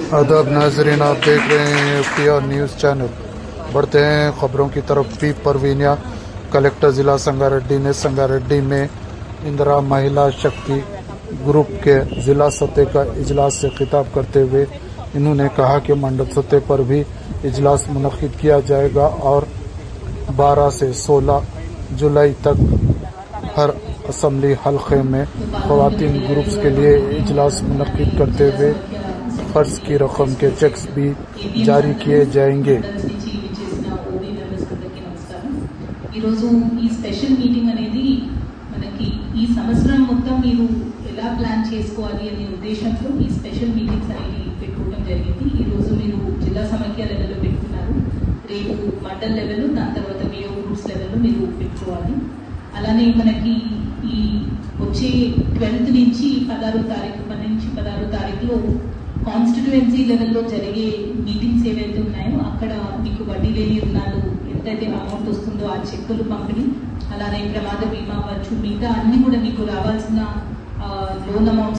आदाब नाजरीन, आप देख रहे हैं FTR न्यूज़ चैनल। बढ़ते हैं खबरों की तरफ। पी परवीनिया कलेक्टर ज़िला संगारेड्डी ने संगारेड्डी में इंदिरा महिला शक्ति ग्रुप के ज़िला सतह का इजलास से खिताब करते हुए इन्होंने कहा कि मंडल सतह पर भी इजलास मुनक्किद किया जाएगा और 12 से 16 जुलाई तक हर असम्बली हल्के में ख़वातीन ग्रुप्स के लिए इजलास मुनक्किद करते हुए कर्ज की रकम के चेक्स भी जारी किए जाएंगे। स्पेशल मीटिंग అనేది మనకి ఈ సంవత్సరం మొత్తం మీరు ఎలా ప్లాన్ చేసుకోవాలి అనే ఉద్దేశంతో ఈ స్పెషల్ మీటింగ్స్ అనేది పెట్టుకోవడం జరిగింది। ఈ రోజు మీరు జిల్లా సమైక్య లెవెల్లో పెట్టుకున్నారు, రేపు మండల్ లెవెల్లో, దాని తర్వాత మీయో గ్రూప్స్ లెవెల్లో మీరు పెట్టుకోవాలి। అలానే మనకి ఈ వచ్చే 12 నుంచి 16 తారీఖులో కాన్స్టిట్యుయెన్సీ లెవెల్లో జరిగే మీటింగ్స్ ఏవైతే ఉన్నాయో అక్కడ మీకు వడ్డీ లేని రుణాలు ఎంతైతే అమౌంట్ వస్తుందో ఆ చెక్కులు పంపిణీ, అలానే ప్రమాద బీమా అవ్వచ్చు, మిగతా అన్ని కూడా మీకు రావాల్సిన లోన్ అమౌంట్స్